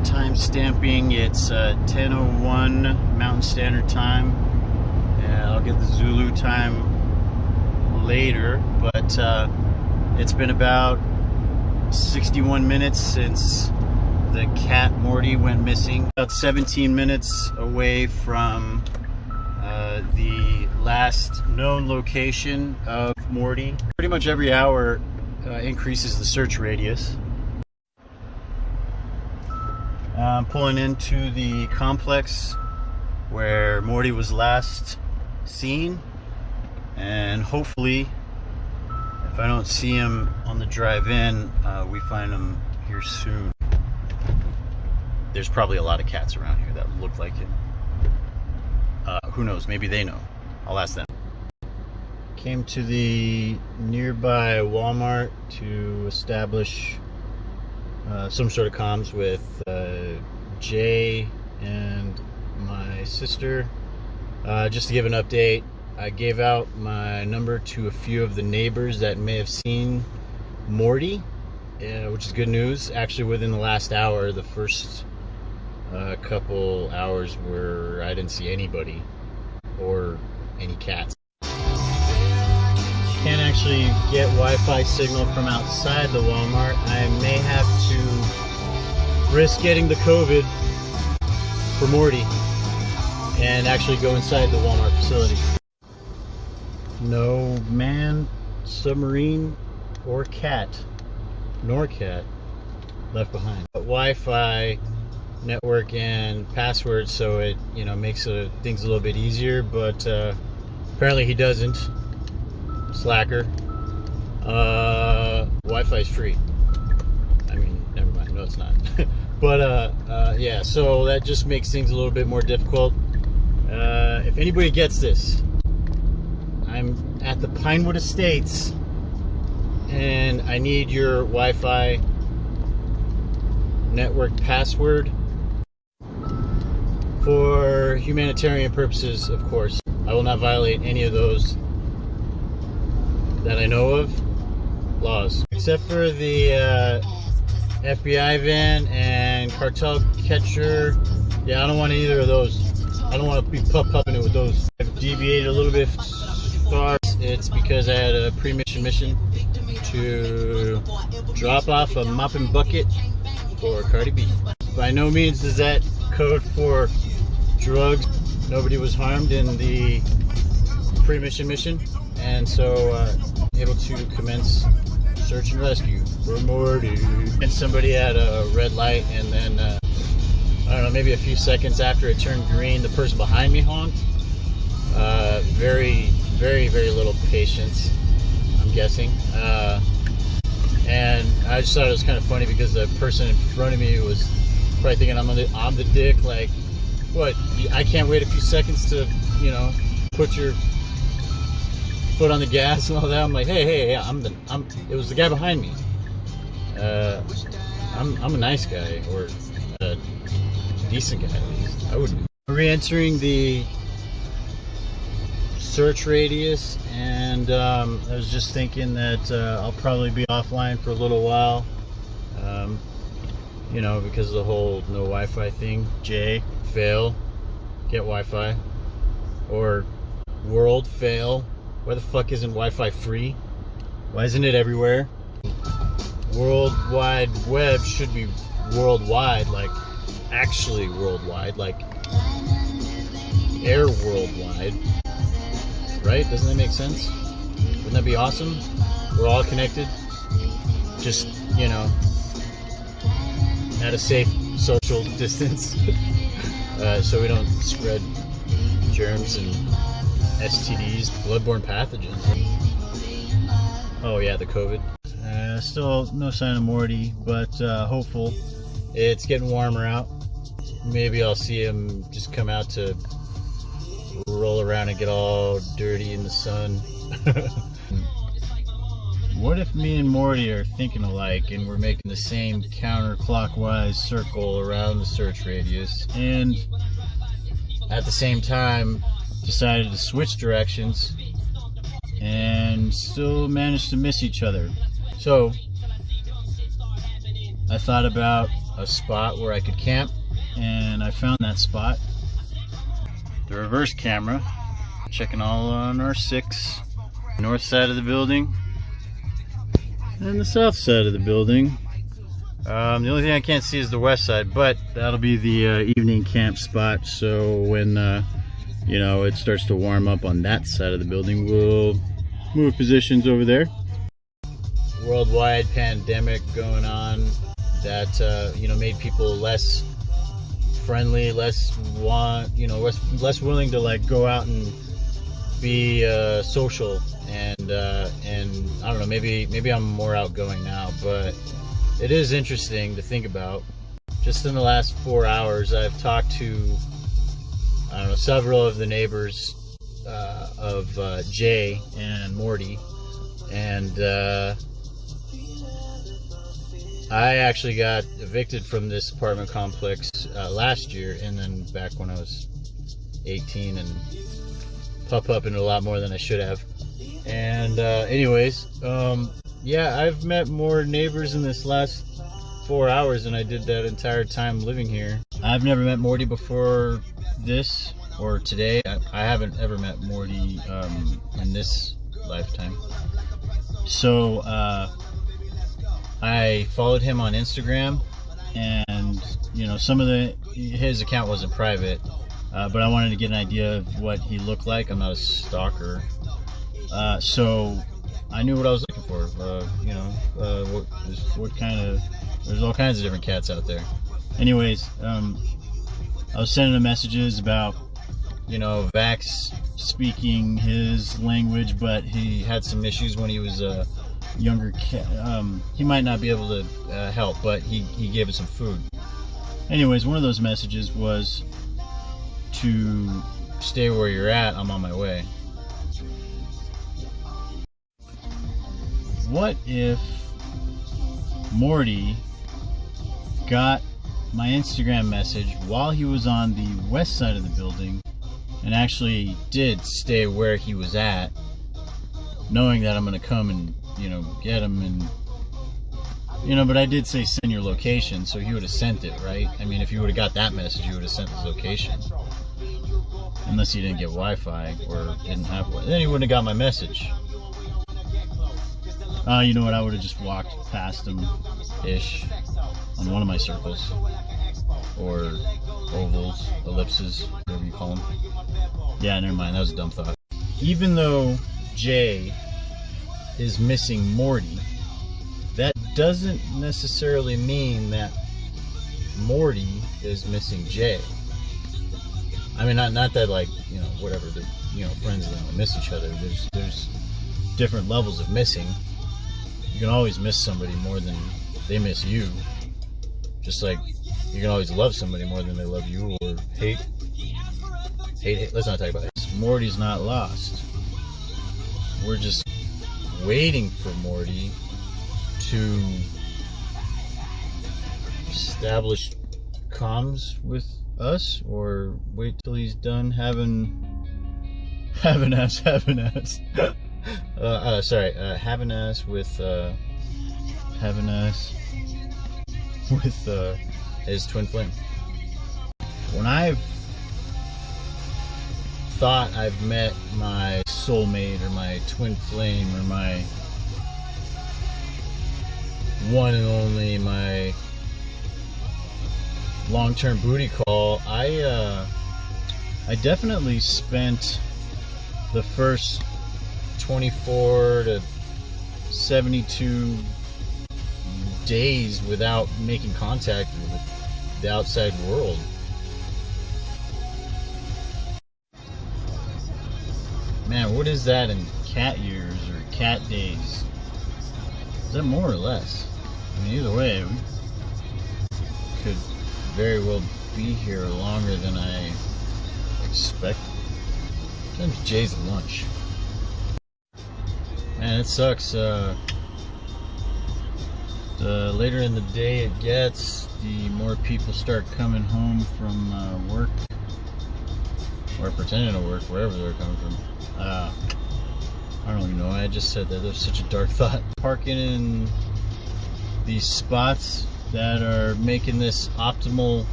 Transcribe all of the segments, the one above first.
time stamping. It's 10:01 Mountain Standard Time. I'll get the Zulu time later, but it's been about 61 minutes since the cat Morty went missing. About 17 minutes away from the last known location of Morty. Pretty much every hour increases the search radius. I'm pulling into the complex where Morty was last seen, and hopefully, if I don't see him on the drive in, we find him here soon. There's probably a lot of cats around here that look like him. Who knows? Maybe they know. I'll ask them. Came to the nearby Walmart to establish some sort of comms with Jay and my sister. Just to give an update, I gave out my number to a few of the neighbors that may have seen Morty, which is good news. Actually, within the last hour, the first couple hours where I didn't see anybody or any cats. Can't actually get Wi-Fi signal from outside the Walmart. I may have to risk getting the COVID for Morty and actually go inside the Walmart facility. No man, submarine, or cat, nor cat left behind. But Wi-Fi, network, and password, so it makes things a little bit easier. But apparently he doesn't. Slacker. Wi-Fi is free. I mean, never mind. No, it's not. But yeah, so that just makes things a little bit more difficult. If anybody gets this, I'm at the Pinewood Estates, and I need your Wi-Fi network password for humanitarian purposes, of course. I will not violate any of those that I know of laws, except for the FBI van and cartel catcher. Yeah, I don't want either of those. I don't want to be puffing it with those. I've deviated a little bit far. It's because I had a pre-mission mission to drop off a mop and bucket for Cardi B. By no means is that code for drugs. Nobody was harmed in the pre-mission mission, and so able to commence search and rescue for Morty. And somebody had a red light, and then I don't know, maybe a few seconds after it turned green, the person behind me honked. Very, very, very little patience, I'm guessing. And I just thought it was kind of funny because the person in front of me was probably thinking I'm the dick. Like, what? I can't wait a few seconds to, put your foot on the gas and all that. I'm like, hey, it was the guy behind me. I'm a nice guy, or a decent guy at least. I wouldn't. Re-entering the search radius, and I was just thinking that I'll probably be offline for a little while, because of the whole no Wi-Fi thing. Jay, fail, get Wi-Fi, or world, fail. Why the fuck isn't Wi-Fi free? Why isn't it everywhere? World Wide Web should be worldwide, like actually worldwide, like air worldwide. Right? Doesn't that make sense? Wouldn't that be awesome? We're all connected. Just, at a safe social distance. So we don't spread germs and STDs, bloodborne pathogens. Oh yeah, the COVID. Still no sign of Morty, but hopeful. It's getting warmer out. Maybe I'll see him just come out to roll around and get all dirty in the sun. What if me and Morty are thinking alike and we're making the same counterclockwise circle around the search radius, and at the same time decided to switch directions and still managed to miss each other? So I thought about a spot where I could camp, and I found that spot. The reverse camera, checking all on our 6, north side of the building and the south side of the building. The only thing I can't see is the west side, but that'll be the evening camp spot. So when you know, it starts to warm up on that side of the building, we'll move positions over there. Worldwide pandemic going on that you know, made people less friendly, less willing to like go out and be social, and I don't know, maybe I'm more outgoing now, but it is interesting to think about. Just in the last 4 hours, I've talked to, I don't know, several of the neighbors of Jay and Morty, and I actually got evicted from this apartment complex last year, and then back when I was 18, and pup up into a lot more than I should have. And anyways, yeah, I've met more neighbors in this last 4 hours than I did that entire time living here. I've never met Morty before this or today. I haven't ever met Morty in this lifetime. So I followed him on Instagram, and you know, some of his account wasn't private, but I wanted to get an idea of what he looked like. I'm not a stalker, so I knew what I was looking for. You know, what kind of, there's all kinds of different cats out there. Anyways, I was sending him messages about, you know, Vax speaking his language, but he had some issues when he was a younger cat. He might not be able to help, but he gave us some food. Anyways, one of those messages was to stay where you're at, I'm on my way. What if Morty got my Instagram message while he was on the west side of the building and actually did stay where he was at, knowing that I'm going to come and, you know, get him, and, you know, but I did say send your location, so he would have sent it, right? I mean, if you would have got that message, you would have sent his location. Unless he didn't get Wi-Fi or didn't have Wi-Fi. Then he wouldn't have got my message. You know what, I would have just walked past him-ish on one of my circles. Or ovals, ellipses, whatever you call them. Yeah, never mind, that was a dumb thought. Even though Jay is missing Morty, that doesn't necessarily mean that Morty is missing Jay. I mean, not that, like, you know, whatever, they're, you know, friends that don't miss each other. There's different levels of missing. You can always miss somebody more than they miss you. Just like you can always love somebody more than they love you, or hate. Let's not talk about this. Morty's not lost. We're just waiting for Morty to establish comms with us, or wait till he's done having ass with his twin flame. When I've thought I've met my soulmate or my twin flame or my one and only, my long-term booty call, I definitely spent the first 24 to 72 days without making contact with the outside world. Man, what is that in cat years or cat days? Is that more or less? I mean, either way, we could very well be here longer than I expected. Sometimes Jay's lunch. Man, it sucks. The later in the day it gets, the more people start coming home from work, or pretending to work, wherever they're coming from. I don't even know why I just said that. That was such a dark thought. Parking in these spots that are making this optimal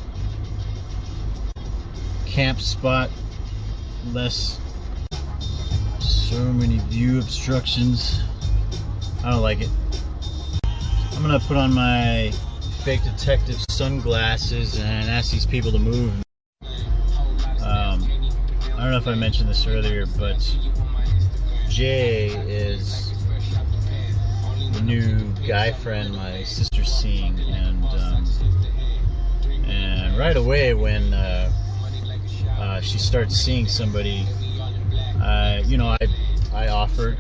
camp spot less so many view obstructions. I don't like it. I'm gonna put on my fake detective sunglasses and ask these people to move. I don't know if I mentioned this earlier, but Jay is the new guy friend my sister's seeing, and right away when she starts seeing somebody, I offered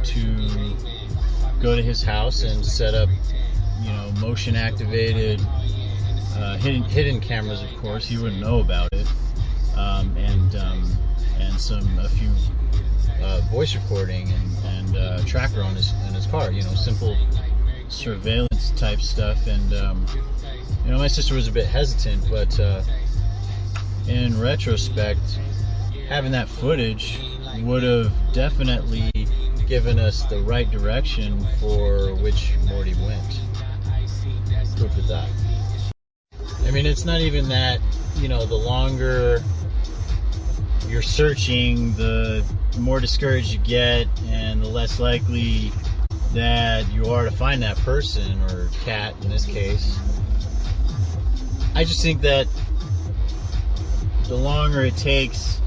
to go to his house and set up, motion activated, hidden cameras. Of course, he wouldn't know about it, and a few voice recording and tracker in his car. Simple surveillance type stuff. And my sister was a bit hesitant, but in retrospect, having that footage would have definitely given us the right direction for which Morty went. Proof of that. I mean, it's not even that, the longer you're searching, the more discouraged you get, and the less likely that you are to find that person, or cat in this case. I just think that the longer it takes,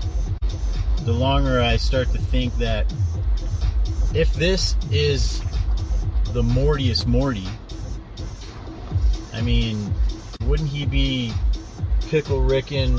the longer I start to think that if this is the Mortiest Morty, I mean, wouldn't he be pickle rickin'